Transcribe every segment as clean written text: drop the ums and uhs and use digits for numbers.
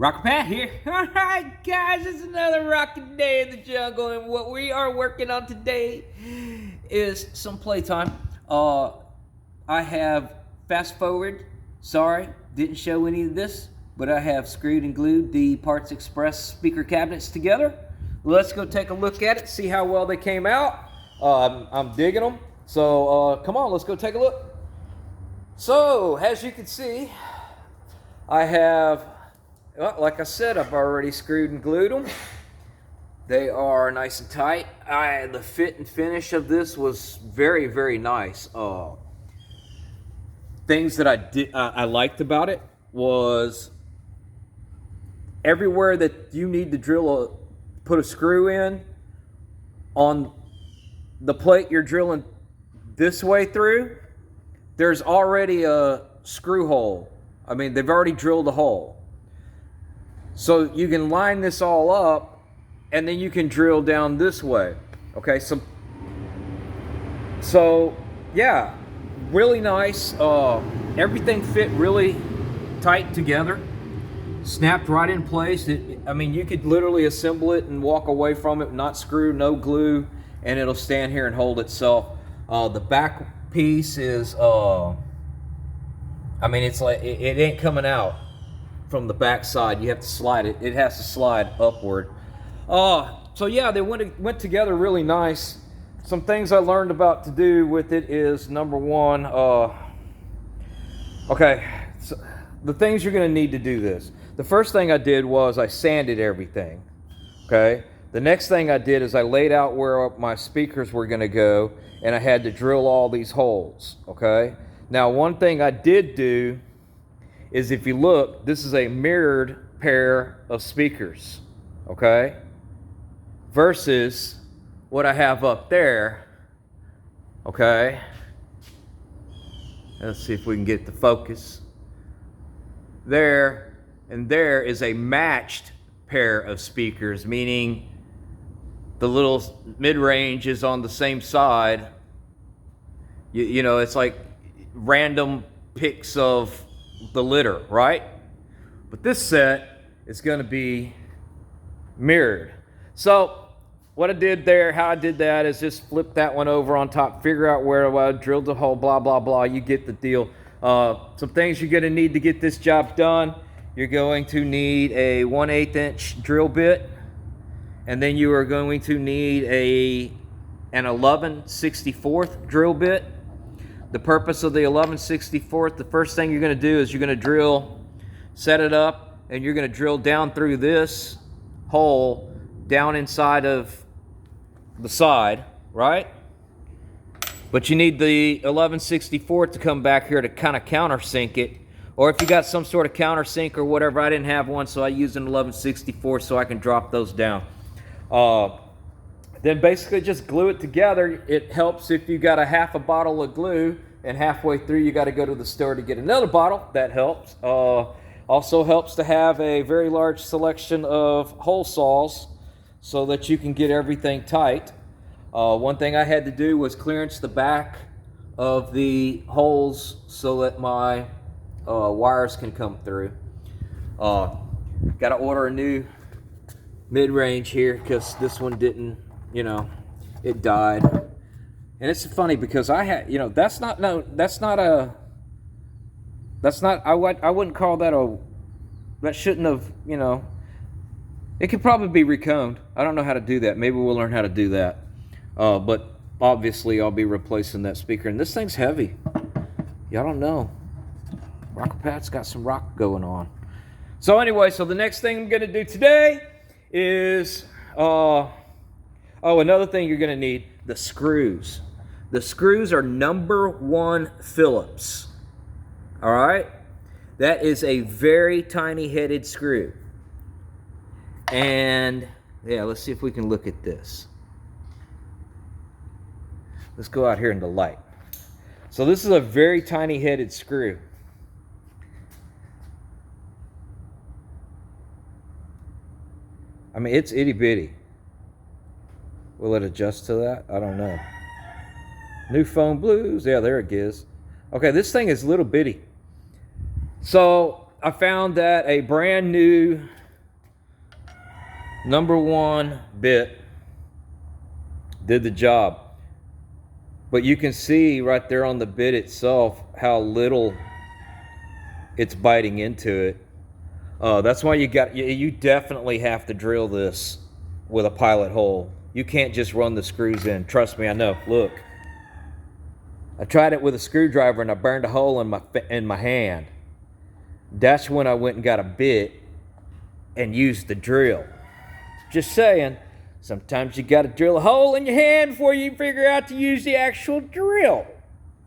Rocker Pat here. Alright guys, it's another rocking day in the jungle, and what we are working on today is some playtime. I have fast forward, sorry, didn't show any of this, but I have screwed and glued the Parts Express speaker cabinets together. Let's go take a look at it, see how well they came out. I'm digging them, so come on, let's go take a look. So, as you can see, I have, well, like I said, I've already screwed and glued them. They are nice and tight. The fit and finish of this was very, very nice. Things that I liked about it was everywhere that you need to put a screw in on the plate you're drilling this way through, there's already a screw hole. I mean, they've already drilled a hole. So you can line this all up, and then you can drill down this way. Okay, so yeah, really nice. Everything fit really tight together, snapped right in place. I mean, you could literally assemble it and walk away from it, not screw, no glue, and it'll stand here and hold itself. The back piece is, I mean, it's like it ain't coming out from the back side. You have to slide it. It has to slide upward. So yeah, they went together really nice. Some things I learned about to do with it is, number one, okay, so the things you're going to need to do this. The first thing I did was I sanded everything. Okay. The next thing I did is I laid out where my speakers were going to go, and I had to drill all these holes. Okay. Now, one thing I did do is, if you look, this is a mirrored pair of speakers, okay? Versus what I have up there, okay? Let's see if we can get the focus. There and there is a matched pair of speakers, meaning the little mid-range is on the same side. You know, it's like random picks of the litter, right? But this set is going to be mirrored. So what I did there, how I did that, is just flip that one over on top, figure out where I drilled the hole, blah, blah, blah. You get the deal. Some things you're going to need to get this job done. You're going to need a 1/8 inch drill bit, and then you are going to need an 11/64 drill bit. The purpose of the 11/64, the first thing you're going to do is you're going to drill, set it up, and you're going to drill down through this hole, down inside of the side, right? But you need the 11/64 to come back here to kind of countersink it. Or if you got some sort of countersink or whatever, I didn't have one, so I used an 11/64 so I can drop those down. Then basically just glue it together. It helps if you got a half a bottle of glue and halfway through you got to go to the store to get another bottle. That helps. Also helps to have a very large selection of hole saws so that you can get everything tight. One thing I had to do was clearance the back of the holes so that my wires can come through. Got to order a new mid-range here because this one didn't. You know, it died. And it's funny because I had, you know, I wouldn't call that that shouldn't have, you know, it could probably be reconed. I don't know how to do that. Maybe we'll learn how to do that. But obviously I'll be replacing that speaker. And this thing's heavy. Y'all don't know. Rocker Pat's got some rock going on. So anyway, so the next thing I'm going to do today is, another thing you're going to need, the screws. The screws are #1 Phillips. All right? That is a very tiny headed screw. And, yeah, let's see if we can look at this. Let's go out here in the light. So this is a very tiny headed screw. I mean, it's itty bitty. Will it adjust to that? I don't know. New phone blues. Yeah, there it is. Okay, this thing is little bitty. So I found that a brand new #1 bit did the job. But you can see right there on the bit itself how little it's biting into it. That's why you definitely have to drill this with a pilot hole. You can't just run the screws in. Trust me, I know. Look, I tried it with a screwdriver and I burned a hole in my hand. That's when I went and got a bit and used the drill. Just saying, sometimes you got to drill a hole in your hand before you figure out to use the actual drill.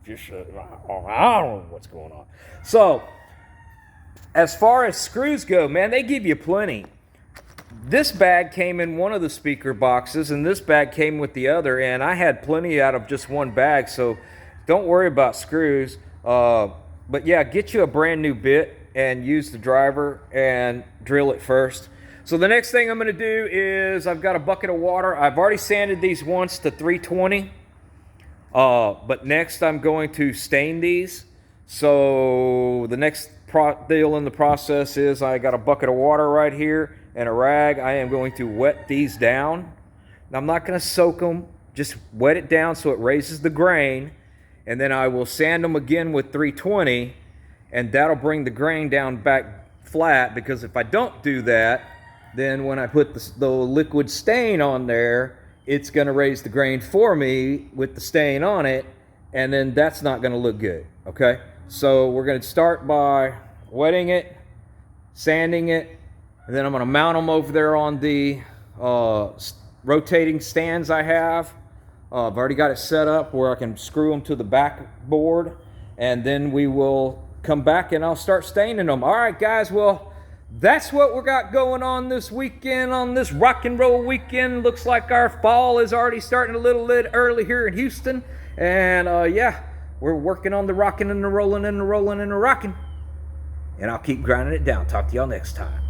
Just I don't know what's going on. So, as far as screws go, man, they give you plenty. This bag came in one of the speaker boxes, and this bag came with the other, and I had plenty out of just one bag, so don't worry about screws. But yeah, get you a brand new bit and use the driver and drill it first. So the next thing I'm going to do is I've got a bucket of water. I've already sanded these once to 320, but next I'm going to stain these. So the next deal in the process is I got a bucket of water right here and a rag. I am going to wet these down. Now, I'm not going to soak them, just wet it down so it raises the grain, and then I will sand them again with 320, and that'll bring the grain down back flat, because if I don't do that, then when I put the liquid stain on there, it's going to raise the grain for me with the stain on it, and then that's not going to look good, okay? So we're going to start by wetting it, sanding it, and then I'm going to mount them over there on the rotating stands I have. I've already got it set up where I can screw them to the backboard, and then we will come back and I'll start staining them. All right, guys, well, that's what we got going on this weekend, on this rock and roll weekend. Looks like our fall is already starting a little bit early here in Houston. And yeah, we're working on the rocking and the rolling and the rolling and the rocking. And I'll keep grinding it down. Talk to y'all next time.